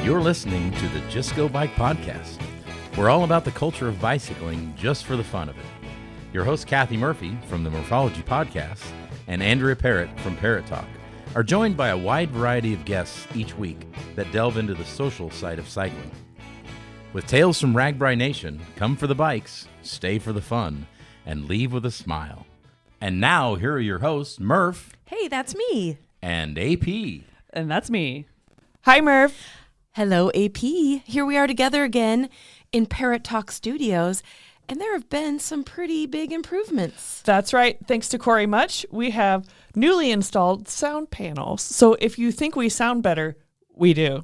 You're listening to the Just Go Bike podcast. We're all about the culture of bicycling just for the fun of it. Your host, Kathy Murphy from the Morphology podcast and Andrea Parrott from Parrott Talk are joined by a wide variety of guests each week that delve into the social side of cycling. With tales from RAGBRAI Nation, come for the bikes, stay for the fun, and leave with a smile. And now, here are your hosts, Murph. Hey, that's me. And AP. And that's me. Hi, Murph. Hello, AP. Here we are together again in Parrott Talk Studios, and there have been some pretty big improvements. That's right. Thanks to Corey Much, we have newly installed sound panels. So if you think we sound better, we do.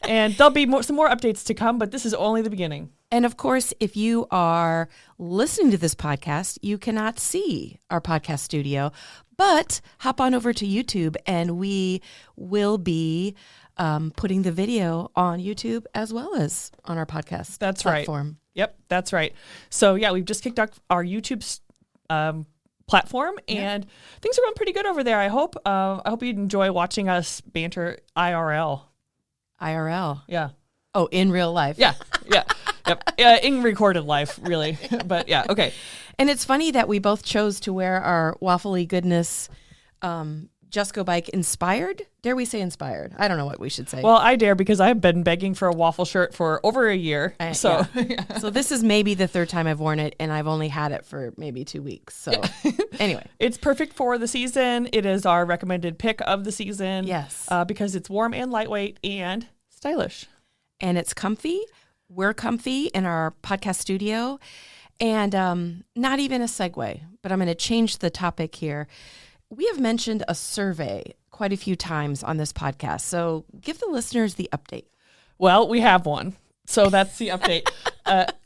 And there'll be some more updates to come, but this is only the beginning. And of course, if you are listening to this podcast, you cannot see our podcast studio, but hop on over to YouTube and we will be putting the video on YouTube as well as on our podcast platform. Right. Yep, that's right. So yeah, we've just kicked off our YouTube platform, and things are going pretty good over there. I hope you enjoy watching us banter IRL. IRL. Yeah. Oh, in real life. Yeah. Yep. In recorded life, really. But yeah, okay. And it's funny that we both chose to wear our waffly goodness Just Go Bike inspired. Dare we say inspired? I don't know what we should say. Well, I dare because I've been begging for a waffle shirt for over a year. So So this is maybe the third time I've worn it, and I've only had it for maybe 2 weeks. So anyway. It's perfect for the season. It is our recommended pick of the season. Yes. Because it's warm and lightweight and stylish. And it's comfy. We're comfy in our podcast studio. And not even a segue, but I'm going to change the topic here. We have mentioned a survey quite a few times on this podcast. So give the listeners the update. Well, we have one. So that's the update.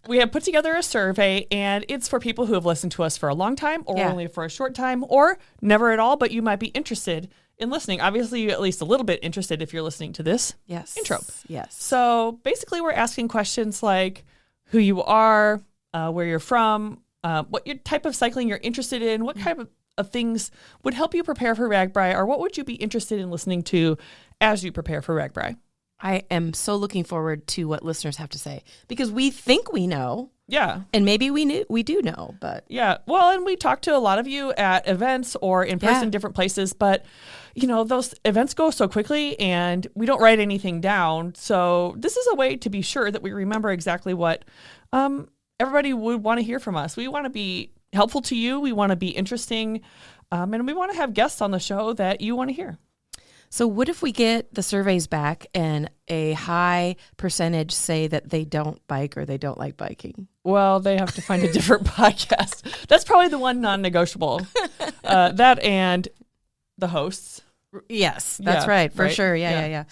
We have put together a survey, and it's for people who have listened to us for a long time or only for a short time or never at all, but you might be interested in listening. Obviously, you're at least a little bit interested if you're listening to this intro. Yes. So basically, we're asking questions like who you are, where you're from, what your type of cycling you're interested in, what kind of things would help you prepare for RAGBRAI, or what would you be interested in listening to as you prepare for RAGBRAI? I am so looking forward to what listeners have to say because we think we know. Yeah. And maybe we do know, but. Yeah. Well, and we talk to a lot of you at events or in person, different places, but those events go so quickly and we don't write anything down. So this is a way to be sure that we remember exactly what everybody would want to hear from us. We want to be helpful to you. We want to be interesting. And we want to have guests on the show that you want to hear. So what if we get the surveys back and a high percentage say that they don't bike or they don't like biking? Well, they have to find a different podcast. That's probably the one non-negotiable. That and the hosts. Yes, that's right. For sure. Yeah.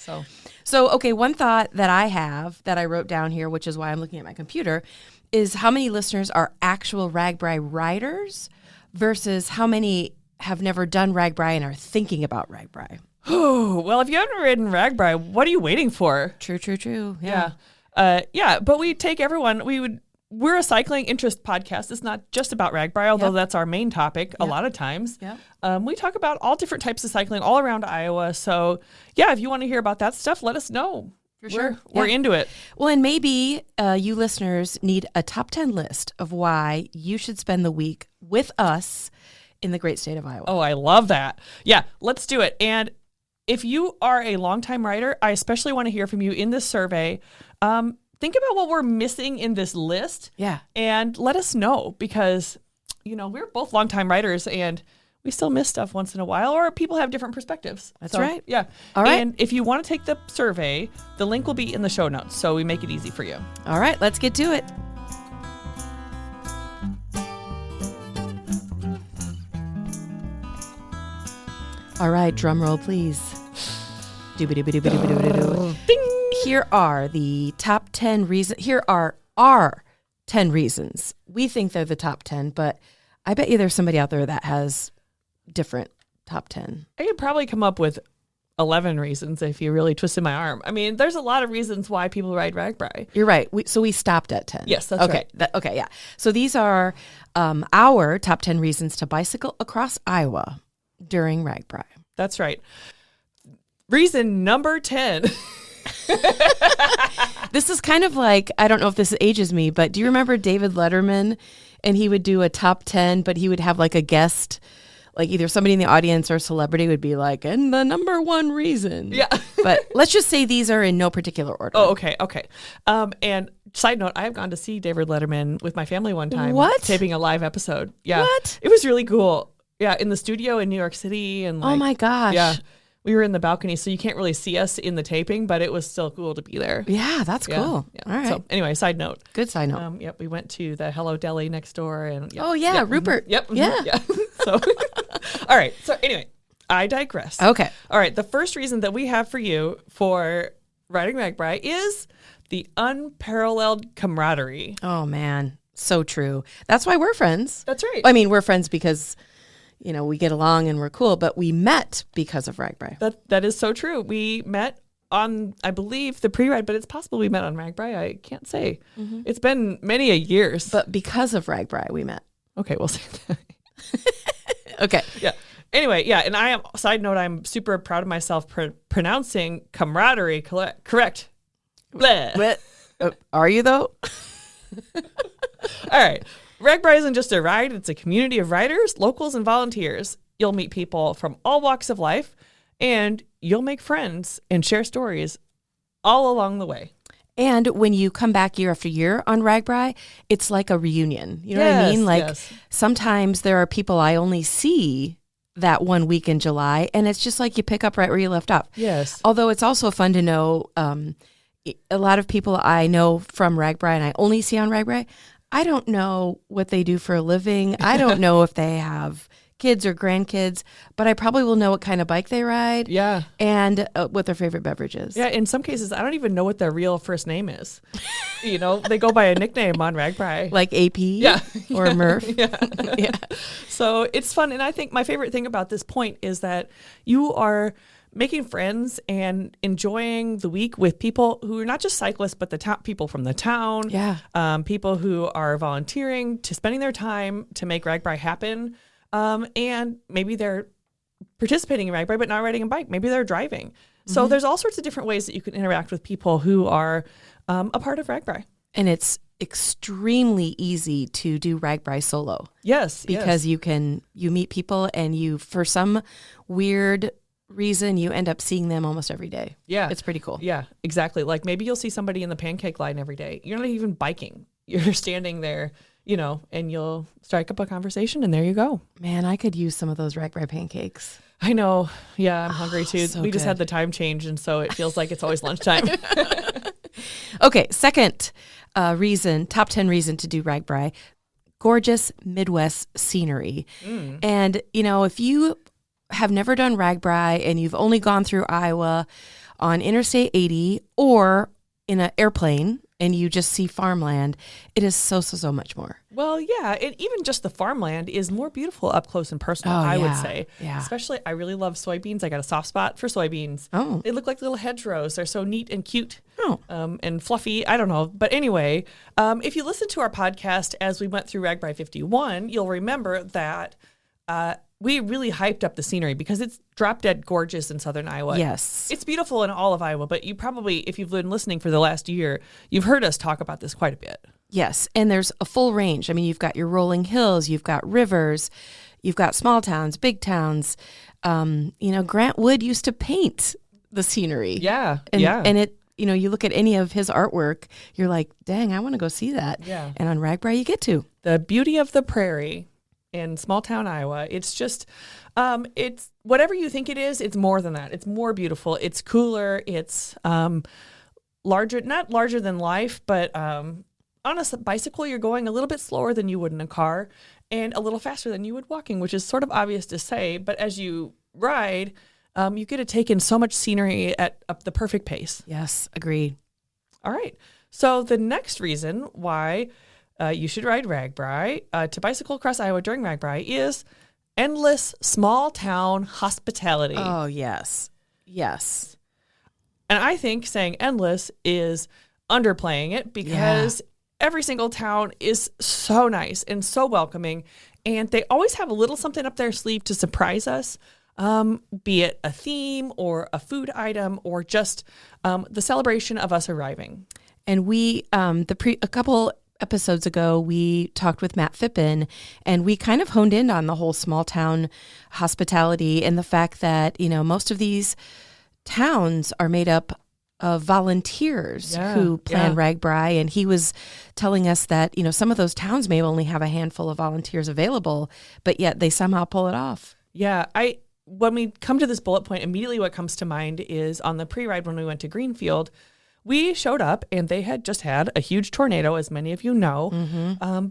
So, okay, one thought that I have that I wrote down here, which is why I'm looking at my computer, is how many listeners are actual RAGBRAI riders versus how many have never done RAGBRAI and are thinking about RAGBRAI. Oh, well, if you haven't ridden RAGBRAI, what are you waiting for? True. Yeah. But we take everyone. We're a cycling interest podcast. It's not just about RAGBRAI, although that's our main topic a lot of times. Yeah. We talk about all different types of cycling all around Iowa. So, if you want to hear about that stuff, let us know. For sure. We're into it. Well, and maybe you listeners need a top 10 list of why you should spend the week with us in the great state of Iowa. Oh, I love that. Yeah, let's do it. And if you are a longtime rider, I especially want to hear from you in this survey. Think about what we're missing in this list. Yeah. And let us know because, we're both longtime riders and we still miss stuff once in a while or people have different perspectives. That's right. Yeah. All right. And if you want to take the survey, the link will be in the show notes. So we make it easy for you. All right. Let's get to it. All right, drum roll, please. Ding. Here are the top 10 reasons. Here are our 10 reasons. We think they're the top 10, but I bet you there's somebody out there that has different top 10. I could probably come up with 11 reasons if you really twisted my arm. I mean, there's a lot of reasons why people ride RAGBRAI. You're right. So we stopped at 10. Yes, that's right. Okay, yeah. So these are our top 10 reasons to bicycle across Iowa during RAGBRAI. That's right. Reason number 10 This is kind of like, I don't know if this ages me, but do you remember David Letterman? And he would do a top 10, but he would have like a guest, like either somebody in the audience or a celebrity would be like, and the number one reason. Yeah. But let's just say these are in no particular order. Oh, okay. And side note, I have gone to see David Letterman with my family one time. What? Taping a live episode. Yeah. What? It was really cool. Yeah, in the studio in New York City. And Oh my gosh. Yeah. We were in the balcony, so you can't really see us in the taping, but it was still cool to be there. Yeah, that's cool. Yeah. All right. So anyway, side note. Good side note. Yep, we went to the Hello Deli next door. And Oh, yeah, Rupert. Yep. Yeah. Yeah. So, all right. So anyway, I digress. Okay. All right. The first reason that we have for you for writing RAGBRAI is the unparalleled camaraderie. Oh, man. So true. That's why we're friends. That's right. I mean, we're friends because, you know, we get along and we're cool, but we met because of RAGBRAI. That is so true. We met on, I believe, the pre-ride, but it's possible we met on RAGBRAI. I can't say. Mm-hmm. It's been many a years. But because of RAGBRAI, we met. Okay, we'll say that. Okay. Yeah. Anyway, yeah, and I am, side note, I'm super proud of myself pronouncing camaraderie correct. Bleh. But, are you though? All right. RAGBRAI isn't just a ride, it's a community of riders, locals, and volunteers. You'll meet people from all walks of life, and you'll make friends and share stories all along the way. And when you come back year after year on RAGBRAI, it's like a reunion. You know what I mean? Like sometimes there are people I only see that 1 week in July, and it's just like you pick up right where you left off. Yes. Although it's also fun to know a lot of people I know from RAGBRAI and I only see on RAGBRAI, I don't know what they do for a living. I don't know if they have kids or grandkids, but I probably will know what kind of bike they ride. Yeah. And what their favorite beverage is. Yeah, in some cases, I don't even know what their real first name is. You know, they go by a nickname on RAGBRAI. Like AP? Yeah. Or Murph? Yeah. Yeah. So it's fun. And I think my favorite thing about this point is that you are making friends and enjoying the week with people who are not just cyclists, but the people from the town. Yeah. People who are volunteering to spending their time to make RAGBRAI happen. And maybe they're participating in RAGBRAI, but not riding a bike. Maybe they're driving. So there's all sorts of different ways that you can interact with people who are a part of RAGBRAI. And it's extremely easy to do RAGBRAI solo. Yes. Because you meet people and you, for some weird reason, you end up seeing them almost every day. Yeah. It's pretty cool. Yeah, exactly. Like maybe you'll see somebody in the pancake line every day. You're not even biking. You're standing there, you know, and you'll strike up a conversation and there you go. Man, I could use some of those RAGBRAI pancakes. I know. Yeah, I'm hungry too. So we just good. had the time change and so it feels like it's always lunchtime. Okay, second reason, top 10 reason to do RAGBRAI, gorgeous Midwest scenery. And, you know, if you have never done RAGBRAI and you've only gone through Iowa on Interstate 80 or in an airplane and you just see farmland, it is so much more. Well, yeah, and even just the farmland is more beautiful up close and personal, I would say. Yeah. Especially, I really love soybeans. I got a soft spot for soybeans. Oh. They look like little hedgerows. They're so neat and cute. Oh. And fluffy. I don't know. But anyway, if you listen to our podcast as we went through RAGBRAI 51, you'll remember that we really hyped up the scenery because it's drop dead gorgeous in southern Iowa. Yes. It's beautiful in all of Iowa, but you probably, if you've been listening for the last year, you've heard us talk about this quite a bit. Yes, and there's a full range. I mean, you've got your rolling hills, you've got rivers, you've got small towns, big towns. You know, Grant Wood used to paint the scenery. Yeah, And it, you know, you look at any of his artwork, you're like, dang, I want to go see that. Yeah. And on RAGBRAI, you get to. The beauty of the prairie in small town Iowa. It's just, it's whatever you think it is, it's more than that. It's more beautiful. It's cooler. It's larger, not larger than life, but on a bicycle, you're going a little bit slower than you would in a car and a little faster than you would walking, which is sort of obvious to say. But as you ride, you get to take in so much scenery at the perfect pace. Yes, agreed. All right. So the next reason why you should ride RAGBRAI to bicycle across Iowa during RAGBRAI is endless small town hospitality. Oh, yes. Yes. And I think saying endless is underplaying it because every single town is so nice and so welcoming. And they always have a little something up their sleeve to surprise us. be it a theme or a food item or just the celebration of us arriving. And we, a couple episodes ago, we talked with Matt Phippen, and we kind of honed in on the whole small town hospitality and the fact that, most of these towns are made up of volunteers who plan RAGBRAI. And he was telling us that, some of those towns may only have a handful of volunteers available, but yet they somehow pull it off. Yeah, when we come to this bullet point, immediately what comes to mind is on the pre-ride when we went to Greenfield, we showed up and they had just had a huge tornado, as many of you know,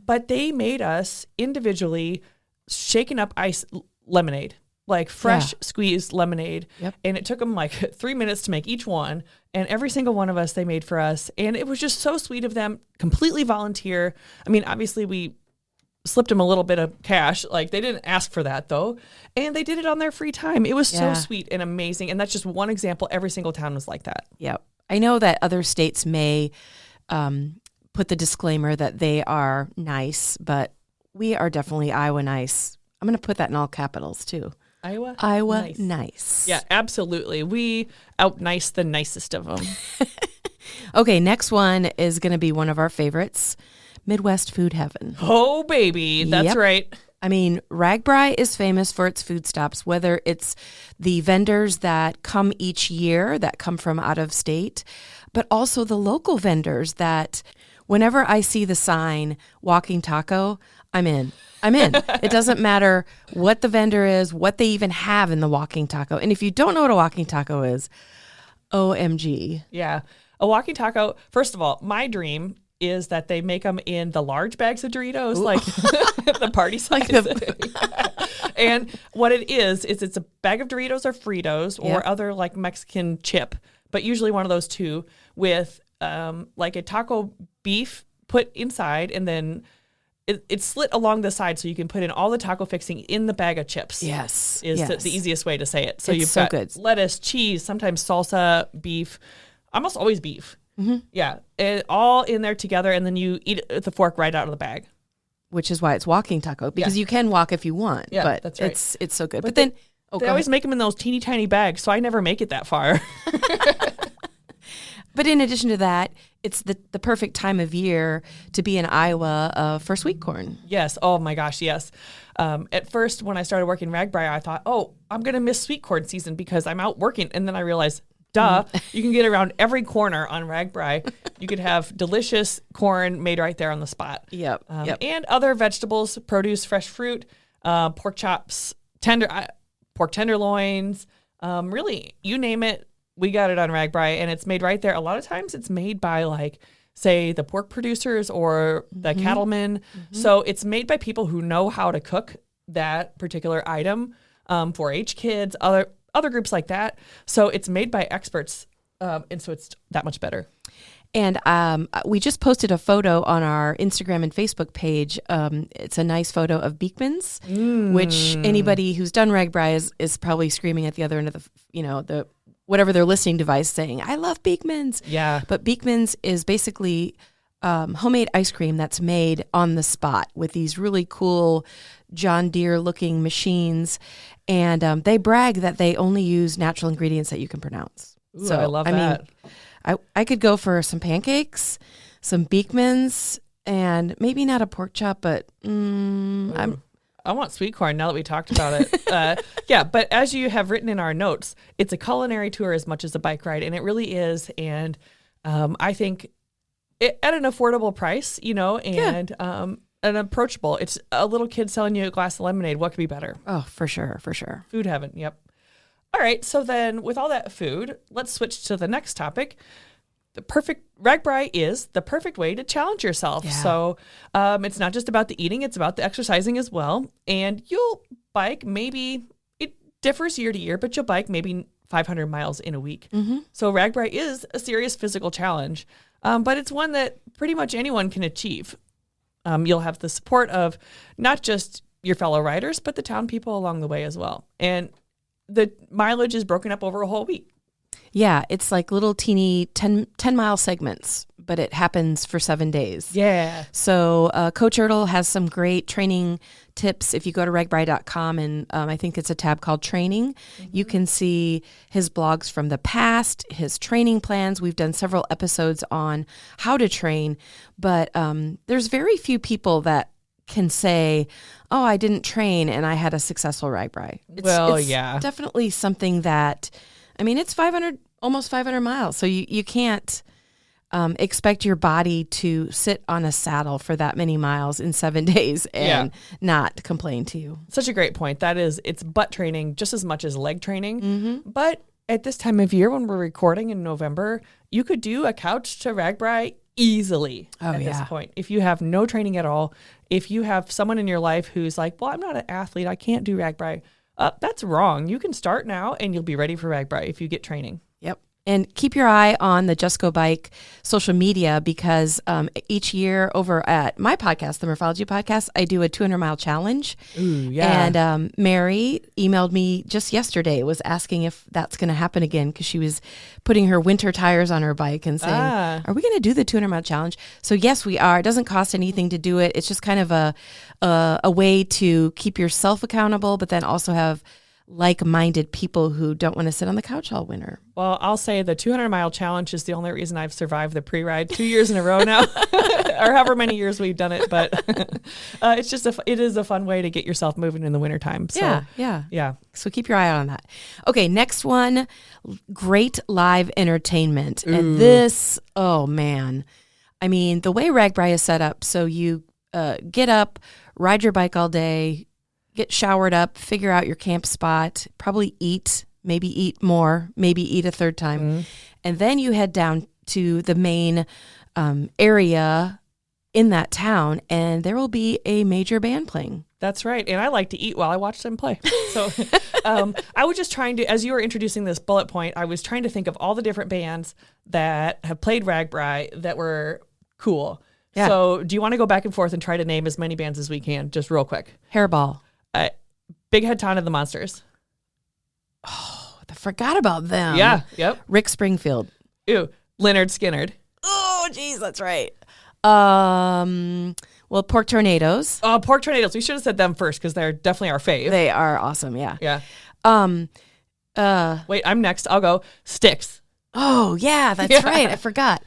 but they made us individually shaken up ice lemonade, like fresh squeezed lemonade. Yep. And it took them like 3 minutes to make each one. And every single one of us they made for us. And it was just so sweet of them, completely volunteer. I mean, obviously we slipped them a little bit of cash. Like they didn't ask for that though. And they did it on their free time. It was so sweet and amazing. And that's just one example. Every single town was like that. Yep. I know that other states may put the disclaimer that they are nice, but we are definitely Iowa nice. I'm going to put that in all capitals too. Iowa nice. Yeah, absolutely. We out nice the nicest of them. Okay, next one is going to be one of our favorites, Midwest Food Heaven. Oh, baby. That's right. I mean, RAGBRAI is famous for its food stops, whether it's the vendors that come each year that come from out of state, but also the local vendors that whenever I see the sign Walking Taco, I'm in. It doesn't matter what the vendor is, what they even have in the Walking Taco. And if you don't know what a Walking Taco is, OMG. Yeah. A Walking Taco, first of all, my dream is that they make them in the large bags of Doritos, like the party size. And what it is it's a bag of Doritos or Fritos or other like Mexican chip, but usually one of those two with like a taco beef put inside, and then it's slit along the side so you can put in all the taco fixing in the bag of chips. Yes. Is the easiest way to say it. So it's you've so got good. Lettuce, cheese, sometimes salsa, beef, almost always beef. Mm-hmm. Yeah, it all in there together, and then you eat it with the fork right out of the bag. Which is why it's Walking Taco, because you can walk if you want. Yeah, but that's right. It's so good. But then they always make them in those teeny tiny bags, so I never make it that far. But in addition to that, it's the perfect time of year to be in Iowa for sweet corn. Yes. Oh my gosh, yes. At first, when I started working RAGBRAI, I thought, I'm going to miss sweet corn season because I'm out working, and then I realized, you can get around every corner on RAGBRAI. You could have delicious corn made right there on the spot. Yep. And other vegetables, produce, fresh fruit, pork chops, pork tenderloins, really, you name it, we got it on RAGBRAI, and it's made right there. A lot of times it's made by like, say, the pork producers or the cattlemen. Mm-hmm. So it's made by people who know how to cook that particular item, 4-H kids, other groups like that. So it's made by experts, and so it's that much better. And we just posted a photo on our Instagram and Facebook page. It's a nice photo of Beekman's, which anybody who's done RAGBRAI is probably screaming at the other end of the whatever their listening device saying, I love Beekman's. Yeah. But Beekman's is basically homemade ice cream that's made on the spot with these really cool John Deere looking machines. And they brag that they only use natural ingredients that you can pronounce. Ooh, so I love that. I could go for some pancakes, some Beekman's, and maybe not a pork chop, but I want sweet corn now that we talked about it. Yeah, but as you have written in our notes, it's a culinary tour as much as a bike ride, and it really is. And I think at an affordable price, and an approachable. It's a little kid selling you a glass of lemonade. What could be better? Oh, for sure, for sure. Food heaven. Yep. All right. So then, with all that food, let's switch to the next topic. RAGBRAI is the perfect way to challenge yourself. Yeah. So it's not just about the eating, it's about the exercising as well. And you'll bike maybe, it differs year to year, but you'll bike maybe 500 miles in a week. Mm-hmm. So RAGBRAI is a serious physical challenge, but it's one that pretty much anyone can achieve. You'll have the support of not just your fellow riders, but the town people along the way as well. And the mileage is broken up over a whole week. Yeah, it's like little teeny 10-mile segments, but it happens for 7 days. Yeah. So Coach Ertl has some great training tips. If you go to RAGBRAI.com and I think it's a tab called training, you can see his blogs from the past, his training plans. We've done several episodes on how to train, but there's very few people that can say, oh, I didn't train and I had a successful RAGBRAI. It's definitely something that, I mean, it's almost 500 miles. So you can't expect your body to sit on a saddle for that many miles in 7 days and not complain to you. Such a great point. It's butt training just as much as leg training. But at this time of year when we're recording in November, you could do a couch to RAGBRAI easily at this point. If you have no training at all, if you have someone in your life who's like, well, I'm not an athlete, I can't do RAGBRAI, that's wrong. You can start now and you'll be ready for RAGBRAI if you get training. Yep. And keep your eye on the Just Go Bike social media because each year over at my podcast, the Murphology Podcast, I do a 200-mile challenge. Ooh, yeah. And Mary emailed me just yesterday, was asking if that's going to happen again because she was putting her winter tires on her bike and saying, are we going to do the 200-mile challenge? So yes, we are. It doesn't cost anything to do it. It's just kind of a way to keep yourself accountable, but then also have like-minded people who don't want to sit on the couch all winter. Well, I'll say the 200-mile challenge is the only reason I've survived the pre-ride 2 years in a row now, or however many years we've done it. But it is a fun way to get yourself moving in the wintertime. So, yeah. So keep your eye out on that. Okay, next one, great live entertainment. Ooh. And this, oh man, I mean, the way RAGBRAI is set up, so you get up, ride your bike all day, get showered up, figure out your camp spot, probably maybe eat more, maybe eat a third time. And then you head down to the main area in that town, and there will be a major band playing. That's right. And I like to eat while I watch them play. So I was just trying to, as you were introducing this bullet point, I was trying to think of all the different bands that have played RAGBRAI that were cool. Yeah. So do you want to go back and forth and try to name as many bands as we can, just real quick? Hairball. Big Head Ton and the Monsters. Oh, I forgot about them. Yeah, yep. Rick Springfield. Ew. Leonard Skinner. Oh, geez, that's right. Well, Pork Tornadoes. Oh, Pork Tornadoes. We should have said them first because they're definitely our fave. They are awesome, yeah. Yeah. Wait, I'm next. I'll go. Styx. Oh, yeah, that's right. I forgot.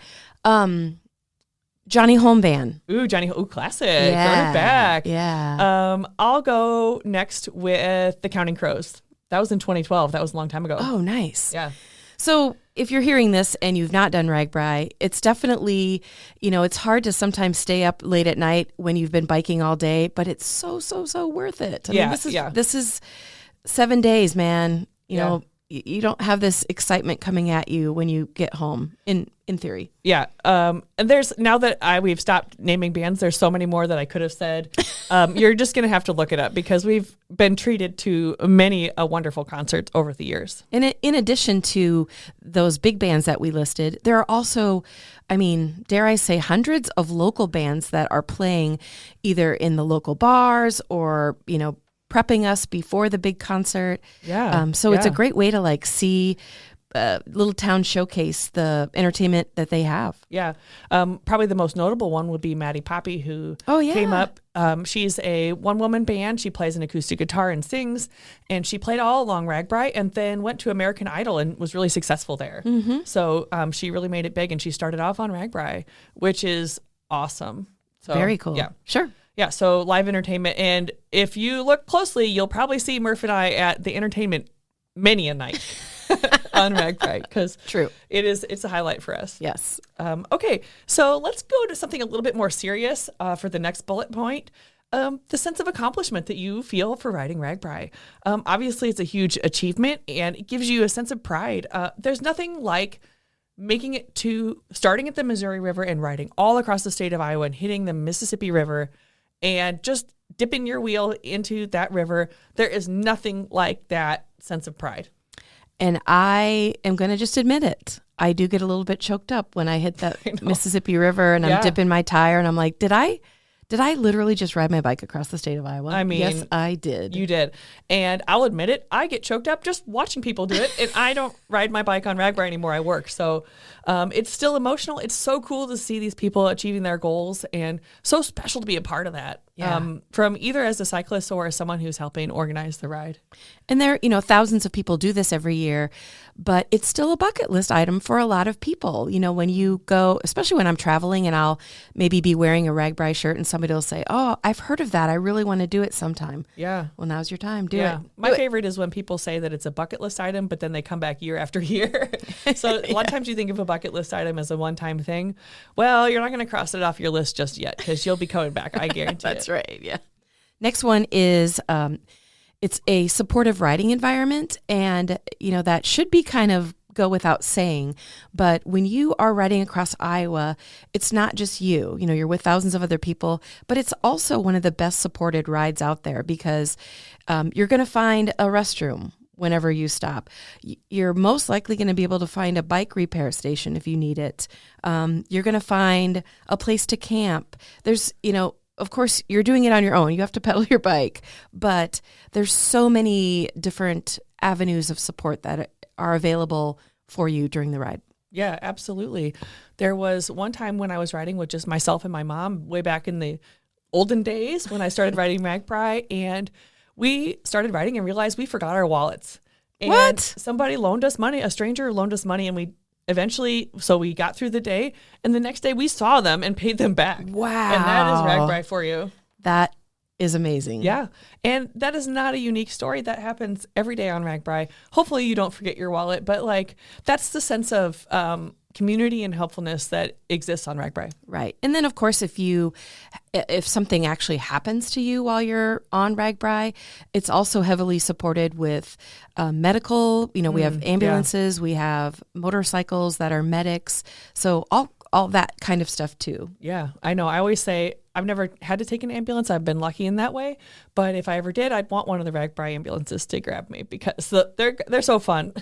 Johnny Home Band. Ooh, classic. Yeah. Going back. Yeah. I'll go next with the Counting Crows. That was in 2012. That was a long time ago. Oh, nice. Yeah. So if you're hearing this and you've not done RAGBRAI, it's definitely, it's hard to sometimes stay up late at night when you've been biking all day, but it's so worth it. I mean, this is 7 days, man. You know, you don't have this excitement coming at you when you get home in theory. Yeah. And there's, now that we've stopped naming bands, there's so many more that I could have said. You're just going to have to look it up because we've been treated to many wonderful concerts over the years. And in addition to those big bands that we listed, there are also, I mean, dare I say, hundreds of local bands that are playing either in the local bars or, prepping us before the big concert. Yeah. So it's a great way to see little town showcase the entertainment that they have. Yeah. Probably the most notable one would be Maddie Poppy, who came up. She's a one-woman band. She plays an acoustic guitar and sings, and she played all along RAGBRAI and then went to American Idol and was really successful there. Mm-hmm. So she really made it big, and she started off on RAGBRAI, which is awesome. So, very cool. Yeah. Sure. Yeah, so live entertainment. And if you look closely, you'll probably see Murph and I at the entertainment many a night on RAGBRAI because it's a highlight for us. Yes. Okay, so let's go to something a little bit more serious for the next bullet point. The sense of accomplishment that you feel for riding RAGBRAI. Obviously, it's a huge achievement, and it gives you a sense of pride. There's nothing like making it to starting at the Missouri River and riding all across the state of Iowa and hitting the Mississippi River and just dipping your wheel into that river. There is nothing like that sense of pride. And I am going to just admit it. I do get a little bit choked up when I hit that Mississippi River and I'm dipping my tire and I'm like, did I Did I literally just ride my bike across the state of Iowa? I mean, yes, I did. You did. And I'll admit it, I get choked up just watching people do it. And I don't ride my bike on RAGBRAI anymore. I work. So it's still emotional. It's so cool to see these people achieving their goals and so special to be a part of that. Yeah. From either as a cyclist or as someone who's helping organize the ride. And there, thousands of people do this every year, but it's still a bucket list item for a lot of people. When you go, especially when I'm traveling and I'll maybe be wearing a RAGBRAI shirt and somebody will say, oh, I've heard of that. I really want to do it sometime. Yeah. Well, now's your time. Do it. My favorite is when people say that it's a bucket list item, but then they come back year after year. So a lot of times you think of a bucket list item as a one-time thing. Well, you're not going to cross it off your list just yet because you'll be coming back. I guarantee That's right. Yeah. Next one is it's a supportive riding environment. And, that should be kind of go without saying. But when you are riding across Iowa, it's not just you. You're with thousands of other people, but it's also one of the best supported rides out there because you're going to find a restroom whenever you stop. You're most likely going to be able to find a bike repair station if you need it. You're going to find a place to camp. There's, of course, you're doing it on your own. You have to pedal your bike, but there's so many different avenues of support that are available for you during the ride. Yeah, absolutely. There was one time when I was riding with just myself and my mom way back in the olden days when I started riding RAGBRAI, and we started riding and realized we forgot our wallets. And what? Somebody loaned us money, a stranger loaned us money, and we got through the day, and the next day we saw them and paid them back. Wow. And that is RAGBRAI for you. That is amazing. Yeah. And that is not a unique story. That happens every day on RAGBRAI. Hopefully you don't forget your wallet, but that's the sense of community and helpfulness that exists on RAGBRAI. Right. And then, of course, if something actually happens to you while you're on RAGBRAI, it's also heavily supported with medical. We have ambulances, we have motorcycles that are medics. So all that kind of stuff too. Yeah, I know. I always say I've never had to take an ambulance. I've been lucky in that way. But if I ever did, I'd want one of the RAGBRAI ambulances to grab me because they're so fun.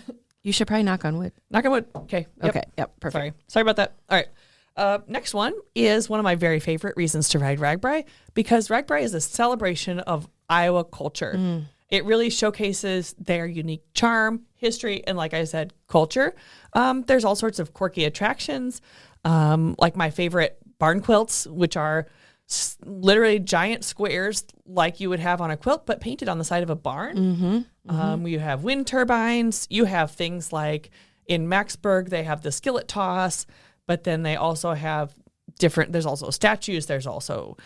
You should probably knock on wood. Knock on wood. Okay. Yep. Okay. Yep. Perfect. Sorry about that. All right. Next one is one of my very favorite reasons to ride RAGBRAI because RAGBRAI is a celebration of Iowa culture. It really showcases their unique charm, history, and like I said, culture. There's all sorts of quirky attractions, like my favorite barn quilts, which are literally giant squares like you would have on a quilt, but painted on the side of a barn. You have wind turbines. You have things like in Maxburg, they have the skillet toss, but then they also have there's also statues. There's also,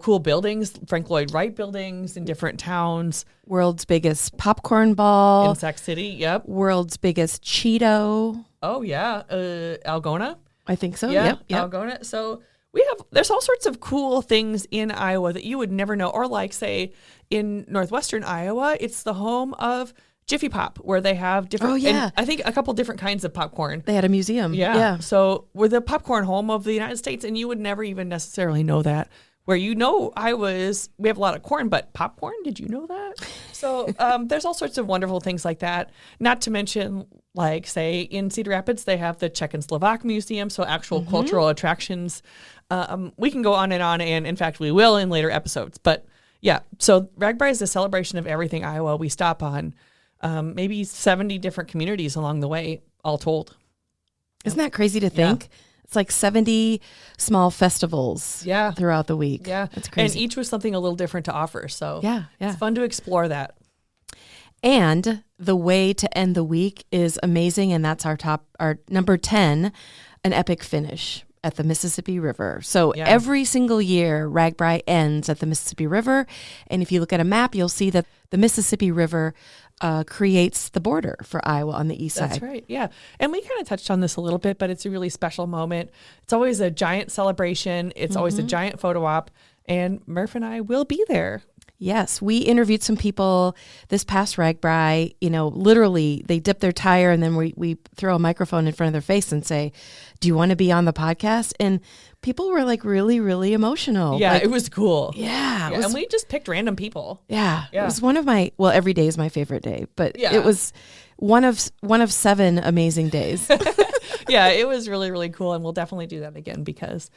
cool buildings, Frank Lloyd Wright buildings in different towns. World's biggest popcorn ball. In Sac City, yep. World's biggest Cheeto. Oh, yeah. Algona. I think so. Yeah, Yep. Algona. So there's all sorts of cool things in Iowa that you would never know. Or say in northwestern Iowa, it's the home of Jiffy Pop, where they have different, and I think a couple different kinds of popcorn. They had a museum. Yeah. So we're the popcorn home of the United States, and you would never even necessarily know that. Where Iowa is, we have a lot of corn, but popcorn, did you know that? So there's all sorts of wonderful things like that. Not to mention, say, in Cedar Rapids, they have the Czech and Slovak Museum, so actual cultural attractions. We can go on, and in fact, we will in later episodes. But yeah, so RAGBRAI is a celebration of everything Iowa. We stop on maybe 70 different communities along the way, all told. Isn't that crazy to think? Yeah. It's like 70 small festivals throughout the week. Yeah. It's crazy. And each with something a little different to offer. So yeah. It's fun to explore that. And the way to end the week is amazing. And that's our number 10, an epic finish at the Mississippi River. So every single year, RAGBRAI ends at the Mississippi River. And if you look at a map, you'll see that the Mississippi River creates the border for Iowa on the east side. That's right. Yeah. And we kind of touched on this a little bit, but it's a really special moment. It's always a giant celebration. It's always a giant photo op. And Murph and I will be there. Yes, we interviewed some people this past RAGBRAI. Literally, they dip their tire and then we throw a microphone in front of their face and say, "Do you want to be on the podcast?" And people were really, really emotional. Yeah, it was cool. Yeah. And we just picked random people. Yeah. It was one of every day is my favorite day, but it was one of 7 amazing days. Yeah, it was really, really cool. And we'll definitely do that again because,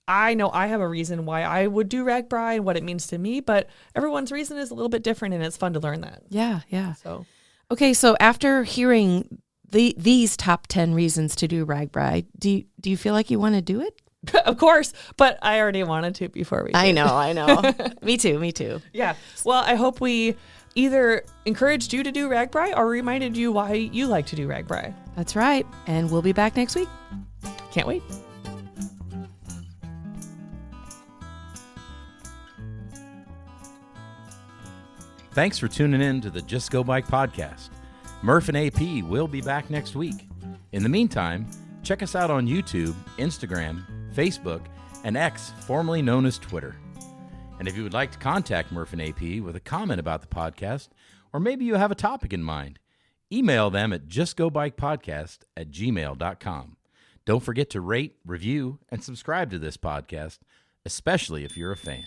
I know I have a reason why I would do RAGBRAI and what it means to me, but everyone's reason is a little bit different, and it's fun to learn that. Yeah, yeah. So, okay, so after hearing these top 10 reasons to do RAGBRAI, do you feel like you want to do it? of course, but I already wanted to before we did. I know. Me too. Yeah. Well, I hope we either encouraged you to do RAGBRAI or reminded you why you like to do RAGBRAI. That's right. And we'll be back next week. Can't wait. Thanks for tuning in to the Just Go Bike podcast. Murph and AP will be back next week. In the meantime, check us out on YouTube, Instagram, Facebook, and X, formerly known as Twitter. And if you would like to contact Murph and AP with a comment about the podcast, or maybe you have a topic in mind, email them at justgobikepodcast@gmail.com. Don't forget to rate, review, and subscribe to this podcast, especially if you're a fan.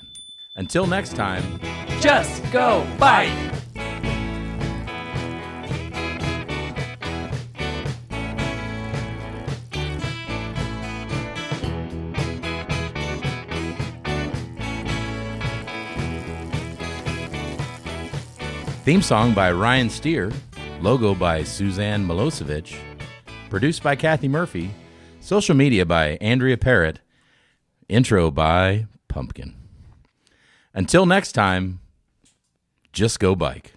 Until next time, Just go bike. Theme song by Ryan Steer, logo by Suzanne Milosevic, produced by Kathy Murphy, social media by Andrea Parrott, intro by Pumpkin. Until next time, just go bike.